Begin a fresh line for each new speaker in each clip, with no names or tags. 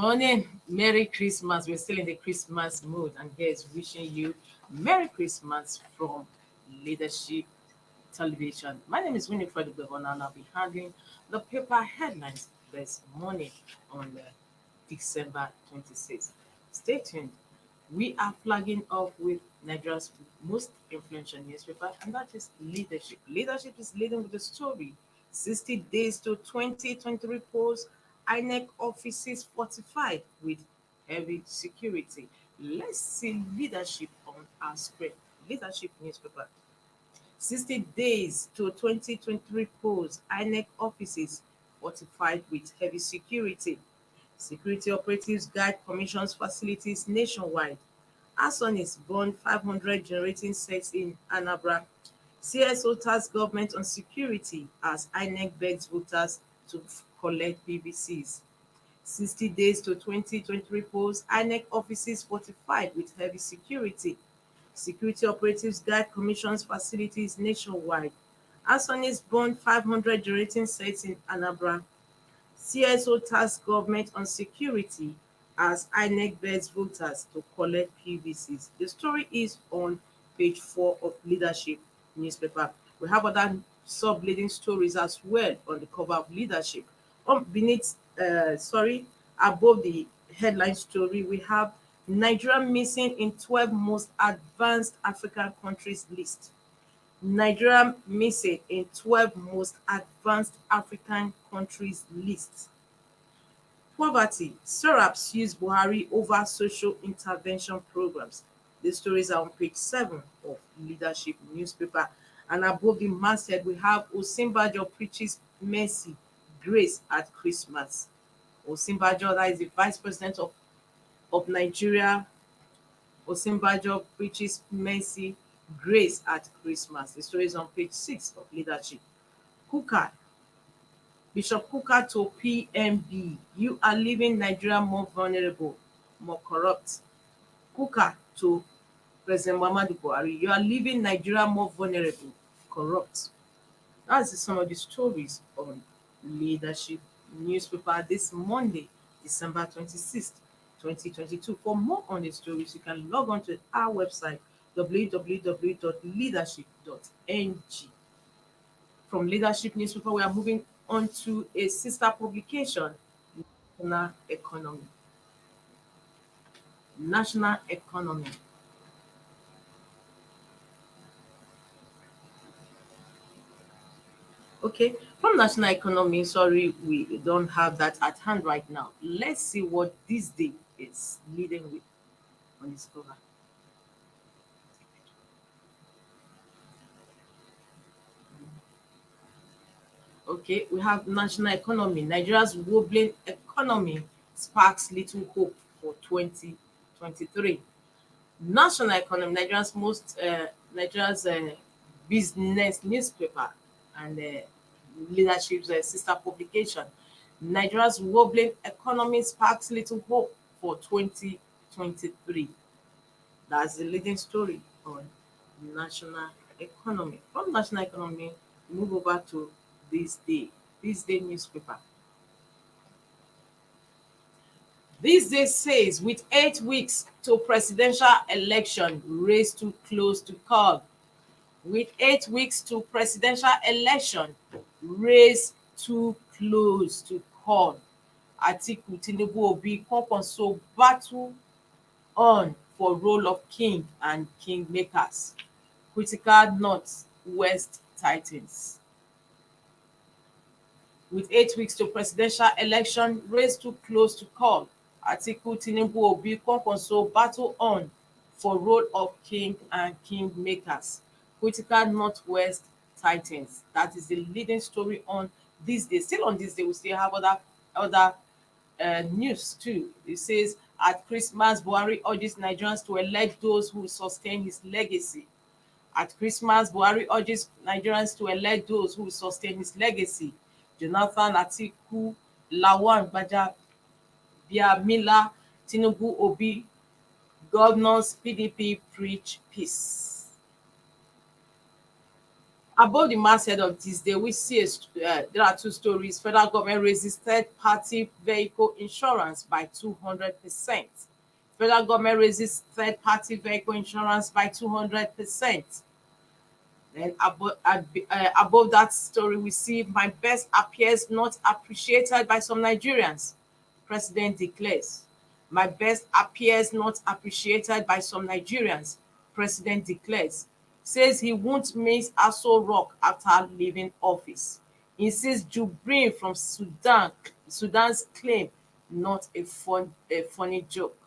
morning. Merry Christmas. We're still in the Christmas mood, and here's wishing you Merry Christmas from Leadership Television. My name is Winifred Bevona, and I'll be handling the paper headlines this morning on December 26th. Stay tuned. We are flagging off with Nigeria's most influential newspaper, and that is Leadership. Leadership is leading with the story 60 days to 2023 polls, INEC offices fortified with heavy security. Let's see Leadership on our screen. Leadership newspaper. 60 days to 2023 polls, INEC offices fortified with heavy security. Security operatives guide commission's facilities nationwide. Asonis burned 500 generating sets in Anambra. CSO tasked government on security as INEC begs voters to collect PVCs. 60 days to 2023 polls, INEC offices fortified with heavy security. Security operatives guide commission's facilities nationwide. Asonis burned 500 generating sets in Anambra. CSO tasked government on security as INEC begs voters to collect PVCs. The story is on page 4 of Leadership newspaper. We have other sub-leading stories as well on the cover of Leadership. Above the headline story, we have Nigeria missing in 12 most advanced African countries list. Nigeria missing in 12 most advanced African countries list. Poverty, SORAPs use Buhari over social intervention programs. The stories are on page 7 of Leadership newspaper. And above the masthead, we have Osinbajo preaches mercy, grace at Christmas. Osinbajo, that is the vice president of Nigeria. Osinbajo preaches mercy, grace at Christmas. The story is on page 6 of Leadership. Bishop Kuka to PMB, you are leaving Nigeria more vulnerable, more corrupt. Kuka to President Muhammadu Buhari, you are leaving Nigeria more vulnerable, corrupt. That's some of the stories on Leadership newspaper this Monday, December 26th, 2022. For more on the stories, you can log on to our website, www.leadership.ng. From Leadership newspaper, we are moving on to a sister publication, National Economy. National Economy. Okay, from National Economy, sorry, we don't have that at hand right now. Let's see what this day is leading with on this cover. Okay, we have National Economy. Nigeria's wobbling economy sparks little hope for 2023. National Economy, Nigeria's business newspaper and Leadership's sister publication. Nigeria's wobbling economy sparks little hope for 2023. That's the leading story on National Economy. From National Economy, move over to THISDAY newspaper. THISDAY says with 8 weeks to presidential election, race too close to call. With 8 weeks to presidential election, race too close to call. Atiku, Tinubu, Obi, Kwankwaso battle on for role of king and kingmakers. Critical North-West Titans. With 8 weeks to presidential election, race too close to call. Atiku, Tinubu, Obi, Kwankwaso battle on for role of king and kingmakers. Critical Northwest Titans. That is the leading story on this day. Still on this day, we still have other news too. It says at Christmas, Buhari urges Nigerians to elect those who sustain his legacy. At Christmas, Buhari urges Nigerians to elect those who sustain his legacy. Jonathan, Atiku, Lawan, Gbaja, Biamila, Tinubu, Obi, governors, PDP preach peace. Above the masthead of this day, we see there are two stories. Federal government raises third-party vehicle insurance by 200%. Federal government raises third-party vehicle insurance by 200%. Then above that story, we see my best appears not appreciated by some Nigerians. President declares. My best appears not appreciated by some Nigerians. President declares. Says he won't miss Aso Rock after leaving office. Insists Jubrin from Sudan's claim not a funny joke.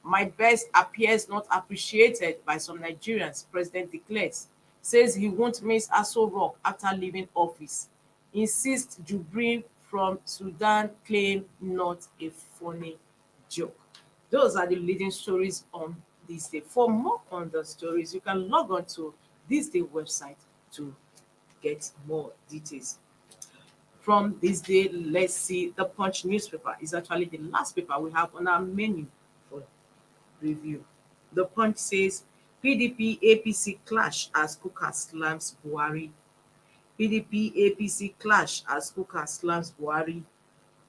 My best appears not appreciated by some Nigerians, President declares. Says he won't miss Aso Rock after leaving office. Insists Jubrin from Sudan claim not a funny joke. Those are the leading stories on this day. For more on the stories, you can log on to this day website to get more details. From this day, let's see the Punch newspaper is actually the last paper we have on our menu for review. The Punch says PDP APC clash as Kuka slams Buhari. PDP APC clash as Kuka slams Buhari.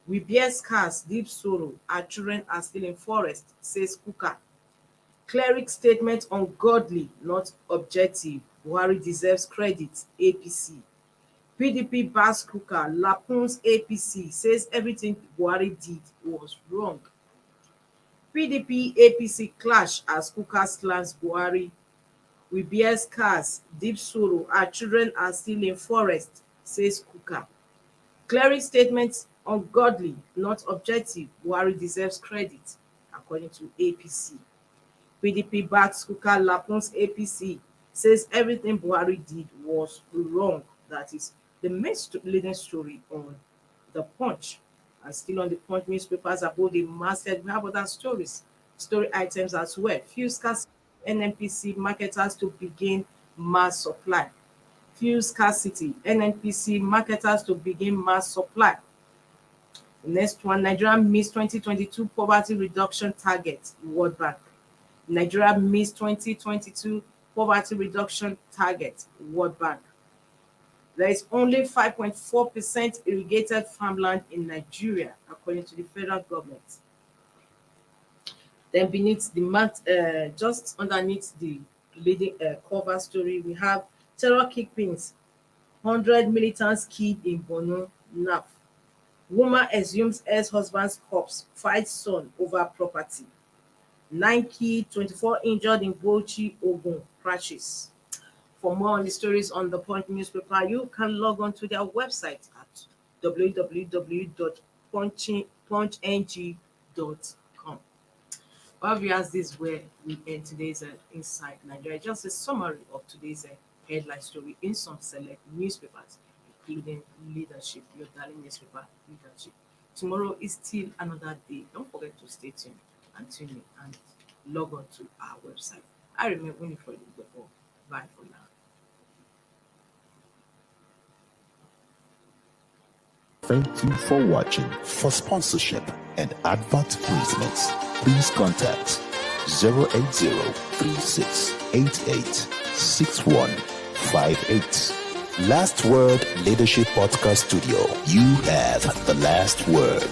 We bear scars, deep sorrow. Our children are still in forest, says Kuka. Cleric statement ungodly, not objective. Buhari deserves credit, APC. PDP backs Kuka. Lapun's APC says everything Buhari did was wrong. PDP APC clash as Kuka slams Buhari. We bear scars, deep sorrow. Our children are still in forest, says Kuka. Cleric statement ungodly, not objective. Buhari deserves credit, according to APC. PDP backs Kuka. Lapun's APC says everything Buhari did was wrong. That is the main leading story on the Punch. And still on the Punch newspapers above the masthead, we have other story items as well. Fuel scarcity, NNPC marketers to begin mass supply. Fuel scarcity, NNPC marketers to begin mass supply. The next one, Nigeria meets 2022 poverty reduction target, World Bank. Nigeria meets 2022 poverty reduction target, World Bank. There is only 5.4% irrigated farmland in Nigeria, according to the federal government. Then beneath the just underneath the leading cover story, we have terror kickpins, 100 militants killed in Borno, NAF. Woman assumes ex-husband's corpse, fights son over property. 9 killed, 24 injured in Bauchi, Ogun crashes. For more on the stories on the Punch newspaper, you can log on to their website at www.punchng.com. Obviously, this is where we end today's Inside Nigeria. Just a summary of today's headline story in some select newspapers, including Leadership, your darling newspaper, Leadership. Tomorrow is still another day. Don't forget to stay tuned and tune in and log on to our website. I remain Winifred before. Bye for now.
Thank you for watching. For sponsorship and advert placements, please contact 080-3688-6158. Last Word Leadership Podcast Studio. You have the last word.